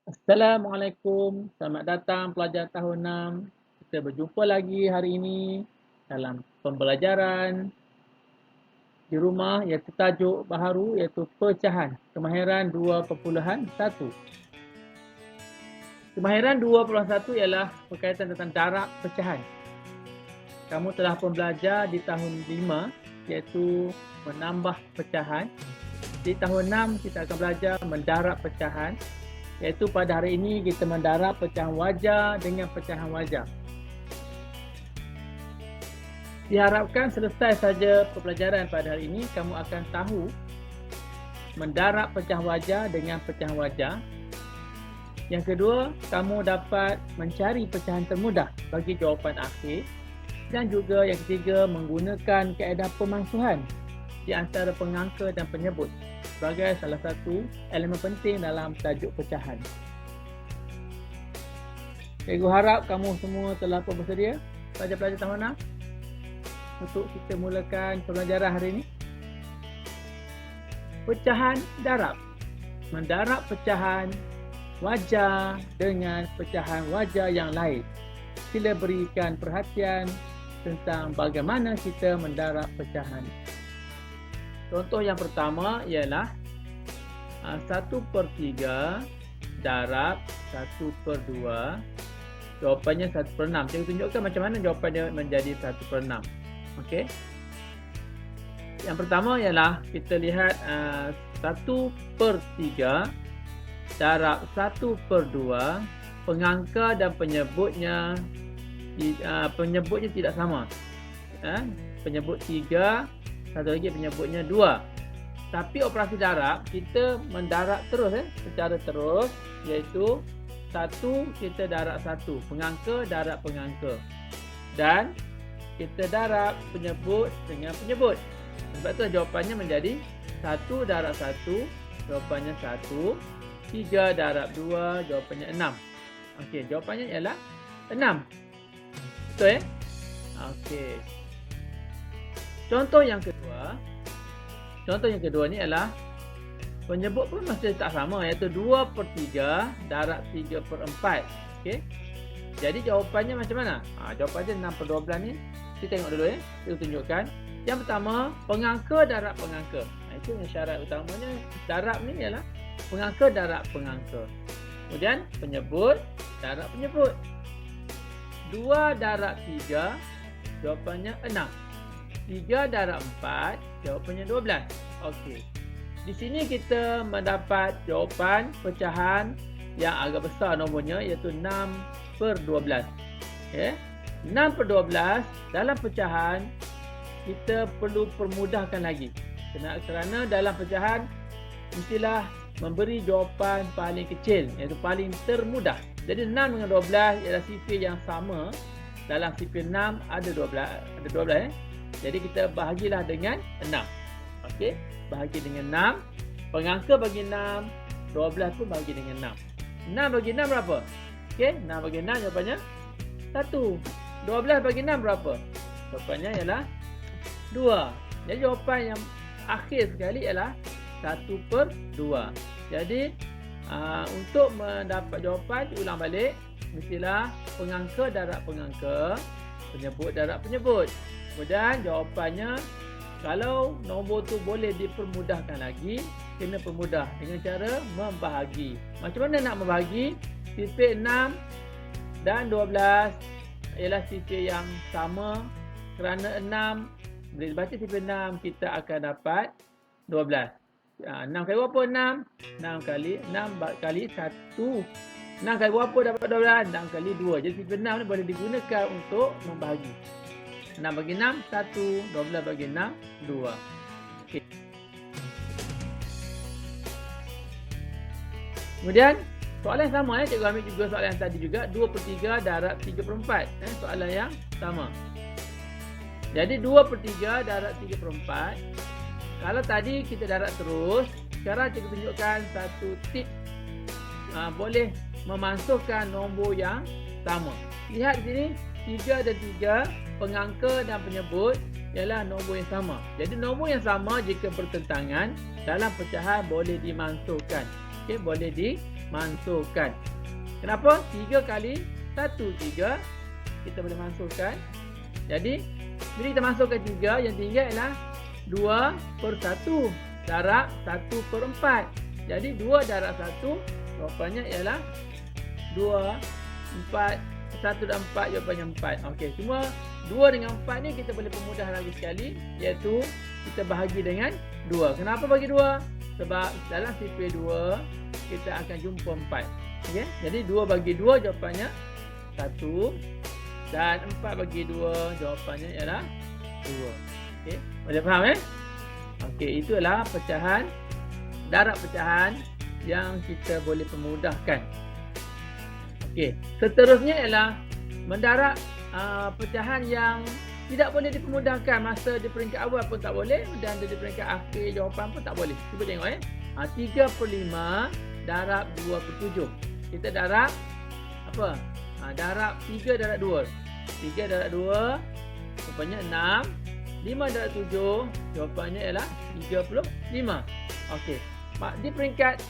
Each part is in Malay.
Assalamualaikum, selamat datang pelajar tahun 6. Kita berjumpa lagi hari ini dalam pembelajaran di rumah iaitu tajuk baharu iaitu pecahan kemahiran 2.1. Kemahiran 2.1 ialah berkaitan tentang darab pecahan. Kamu telah pun belajar di tahun 5 iaitu menambah pecahan. Di tahun 6 kita akan belajar mendarab pecahan, iaitu pada hari ini kita mendarab pecahan wajah dengan pecahan wajah. Diharapkan selesai saja pembelajaran pada hari ini, kamu akan tahu mendarab pecahan wajah dengan pecahan wajah. Yang kedua, kamu dapat mencari pecahan termudah bagi jawapan akhir. Dan juga yang ketiga, menggunakan kaedah pemansuhan di antara pengangka dan penyebut sebagai salah satu elemen penting dalam tajuk pecahan. Cikgu harap kamu semua telah pun bersedia, pelajar-pelajar tahun 6, untuk kita mulakan pembelajaran hari ini. Pecahan darab. Mendarab pecahan wajah dengan pecahan wajah yang lain. Sila berikan perhatian tentang bagaimana kita mendarab pecahan. Contoh yang pertama ialah 1/3 darab 1/2. Jawapannya 1/6. Saya tunjukkan macam mana jawapannya menjadi 1/6. Okey. Yang pertama ialah kita lihat 1/3 darab 1/2. Pengangka dan penyebutnya tidak sama. Penyebut 3, satu lagi penyebutnya 2. Tapi operasi darab kita mendarab terus secara terus, iaitu 1 kita darab 1, pengangka darab pengangka, dan kita darab penyebut dengan penyebut. Sebab tu jawapannya menjadi 1 darab 1, jawapannya 1. 3 darab 2, jawapannya 6. Okey, jawapannya ialah 6. Betul Okey. Contoh yang kedua ni ialah penyebut pun masih tak sama, iaitu 2/3 darab 3/4. Okey. Jadi jawapannya macam mana? Jawapannya 6/12 ni. Kita tengok dulu kita tunjukkan. Yang pertama, pengangka darab pengangka. Itu yang syarat utamanya darab ni ialah pengangka darab pengangka. Kemudian penyebut darab penyebut. 2 darab 3, jawapannya 6. 3 darab 4, jawapannya 12. Okey. Di sini kita mendapat jawapan pecahan yang agak besar nomornya, iaitu 6/12. Okey. 6/12 dalam pecahan kita perlu permudahkan lagi. Kerana dalam pecahan mestilah memberi jawapan paling kecil, iaitu paling termudah. Jadi 6 dengan 12 ialah sifir yang sama. Dalam sifir 6 ada 12. Jadi kita bahagilah dengan 6. Okey, bahagi dengan 6. Pengangka bagi 6, 12 pun bahagi dengan 6. 6 bagi 6 berapa? Okey, 6 bagi 6 jawapannya 1. 12 bagi 6 berapa? Jawapannya ialah 2. Jadi jawapan yang akhir sekali ialah 1/2. Jadi untuk mendapat jawapan, diulang balik, mestilah pengangka darab pengangka, penyebut darab penyebut. Kemudian jawapannya, kalau nombor tu boleh dipermudahkan lagi, kena permudah dengan cara membahagi. Macam mana nak membahagi? Sifir 6 dan 12 ialah sifir yang sama. Kerana 6, bila dibaca sifir 6, kita akan dapat 12. 6 kali berapa 6? 6 kali 1. 6 kali berapa dapat 12? 6 kali 2. Jadi sifir 6 ni boleh digunakan untuk membahagi. 6 bagi 6, 1. 12 bagi 6, 2. Okay. Kemudian soalan yang sama, cikgu ambil juga soalan yang tadi juga, 2/3 darab 3/4. Soalan yang sama. Jadi 2/3 darab 3/4. Kalau tadi kita darab terus, sekarang cikgu tunjukkan satu tips. Boleh memansuhkan nombor yang sama. Lihat di sini, 3 dan 3, pengangka dan penyebut ialah nombor yang sama. Jadi nombor yang sama jika bertentangan dalam pecahan boleh dimansuhkan. Okey, boleh masukkan. Kenapa? 3 kali 1, 3. Kita boleh masukkan. Jadi, bila kita masukkan 3, yang tinggal ialah 2/1. Darab 1/4. Jadi, 2 darab 1, jawapannya ialah 2, 4, 1 dan 4, jawapannya 4. Okey, cuma 2 dengan 4 ni kita boleh permudah lagi sekali, iaitu kita bahagi dengan 2. Kenapa bagi 2? Sebab dalam sifir 2, kita akan jumpa 4. Okay? Jadi 2 bagi 2 jawapannya 1. Dan 4 bagi 2 jawapannya ialah 2. Okay? Boleh faham Okey, itulah pecahan, darab pecahan yang kita boleh permudahkan. Okey, seterusnya ialah mendarab pecahan yang tidak boleh dipermudahkan. Masa di peringkat awal pun tak boleh, dan di peringkat akhir jawapan pun tak boleh. Cuba tengok 3/5 darab 2/7. Kita darab apa? Darab 3 darab 2. 3 darab 2 jawapannya 6. 5 darab 7 jawapannya ialah 35. Okey. Di peringkat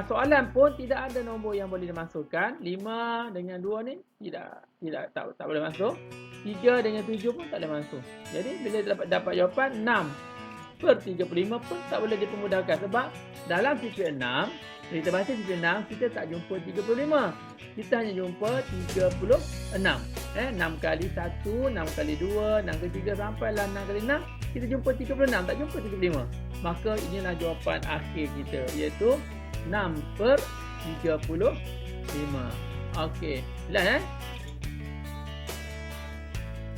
soalan pun tidak ada nombor yang boleh dimasukkan. 5 dengan 2 ni tak boleh masuk. 3 dengan 7 pun tak boleh masuk. Jadi bila dapat jawapan 6/35 pun tak boleh dipermudahkan, sebab dalam sifir 6, bila kita baca sifir 6, kita tak jumpa 35. Kita hanya jumpa 36. 6 kali 1, 6 kali 2, 6 kali 3 sampailah 6 kali 6, kita jumpa 36, tak jumpa 35. Maka inilah jawapan akhir kita, iaitu 6/35. Okey, jelas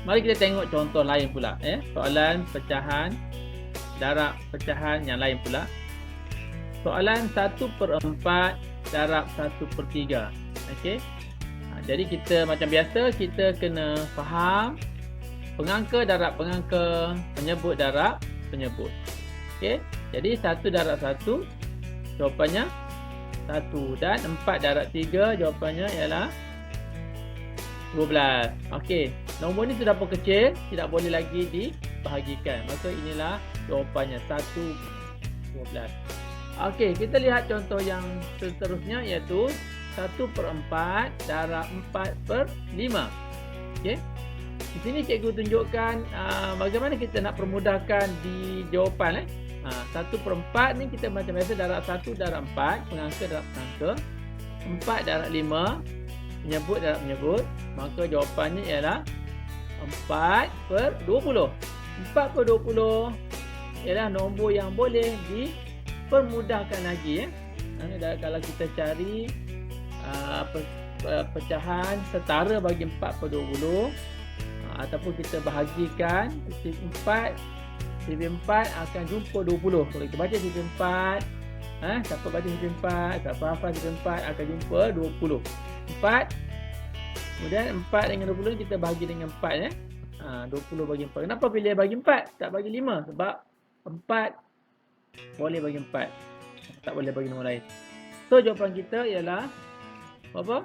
Mari kita tengok contoh lain pula. Soalan pecahan, darab pecahan yang lain pula. Soalan 1/4 darab 1/3. Okey. Jadi kita macam biasa, kita kena faham pengangka darab pengangka, penyebut darab penyebut. Okey. Jadi 1 darab 1 jawapannya 1, dan 4 darab 3 jawapannya ialah 12. Okey, nombor ni sudah pun kecil, tidak boleh lagi dibahagikan. Maka inilah jawapannya 1/12. Okey, kita lihat contoh yang seterusnya, iaitu 1/4 darab 4/5. Okey. Di sini cikgu tunjukkan bagaimana kita nak permudahkan di jawapan 1/4 ni kita macam biasa, darab 1 darab 4, pengangka darab pengangka. 4 darab 5, penyebut darab penyebut. Maka jawapannya ialah 4/20. 4/20 ialah nombor yang boleh dipermudahkan lagi. Kalau kita cari pecahan setara bagi 4/20, ataupun kita bahagikan sifir 4, sifir 4 akan jumpa 20. Kalau kita baca sifir 4, siapa baca sifir 4, siapa hafal sifir 4 akan jumpa 20. 4, kemudian 4 dengan 20 kita bahagi dengan 4 20 bagi 4. Kenapa pilih bagi 4? Tak bagi 5? Sebab 4 boleh bagi 4, tak boleh bagi nombor lain. So jawapan kita ialah apa?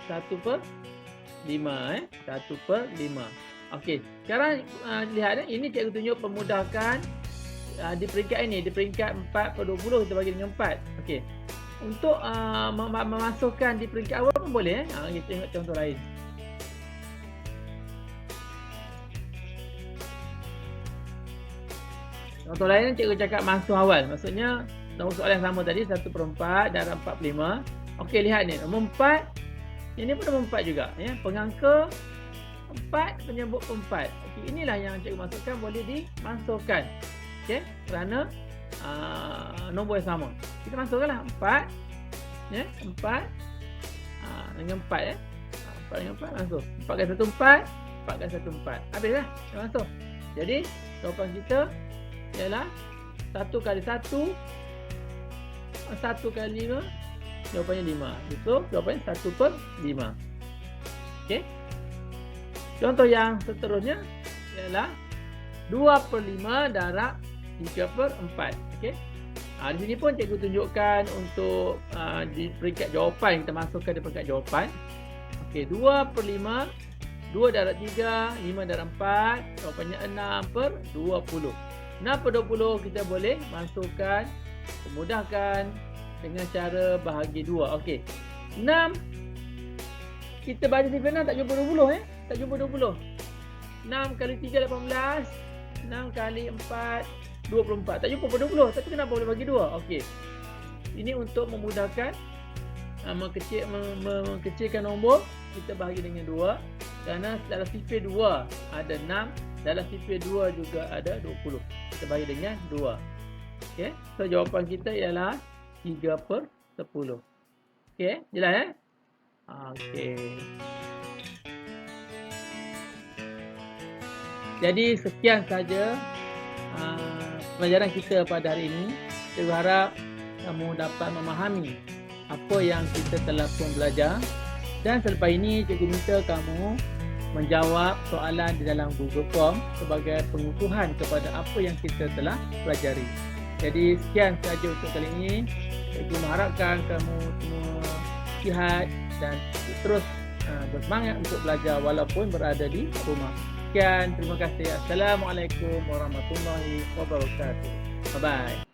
1/5. 1/5. Okey, sekarang lihat ini cikgu tunjuk permudahkan di peringkat ini. Di peringkat 4/20 kita bagi dengan 4. Okey. Untuk memasukkan di peringkat awal pun boleh. Kita tengok contoh lain. Contoh lain cikgu cakap masuk awal. Maksudnya nombor soalan yang sama tadi, 1/4 darab 45. Okey, lihat ni nombor 4. Ini pun nombor 4 juga. Pengangka 4, penyebut 4. Okey, inilah yang cikgu masukkan, boleh dimasukkan. Okey, kerana nombor yang sama. Kita masukkanlah 4. 4 dengan 4 4 dengan 4 masuk. 4 kali 1 4, 4 kali 1 4. Habislah, dah masuk. Jadi jawapan kita ialah 1 kali 1, 1 kali 5, jawapannya 5. Itu jawapannya 1/5. Okey. Contoh yang seterusnya ialah 2/5 darab 3/4. Okey. Di sini pun cikgu tunjukkan untuk di peringkat jawapan, kita masukkan di peringkat jawapan. Okey, 2/5, 2 darab 3, 5 darab 4, jawapannya 6/20. 6/20 kita boleh masukkan, memudahkan dengan cara bahagi 2. Okey. 6 kita baca sifar 6 tak jumpa 20 tak jumpa 20. 6 kali 3 18, 6 kali 4 24. Tak jumpa 20. Tapi kenapa boleh bagi 2? Okey. Ini untuk memudahkan mengkecilkan nombor, kita bahagi dengan 2. Kerana dalam sifar 2 ada 6, dalam sifar 2 juga ada 20. Kita bahagi dengan 2. Okey. So jawapan kita ialah 3/10. Okey, jelas Okey. Jadi sekian saja pelajaran kita pada hari ini. Saya berharap kamu dapat memahami apa yang kita telah pun belajar. Dan selepas ini cikgu minta kamu menjawab soalan di dalam Google Form sebagai pengukuhan kepada apa yang kita telah pelajari. Jadi sekian saja untuk kali ini. Cikgu mengharapkan kamu semua sihat dan terus bersemangat untuk belajar walaupun berada di rumah. Sekian, terima kasih. Assalamualaikum warahmatullahi wabarakatuh. Bye-bye.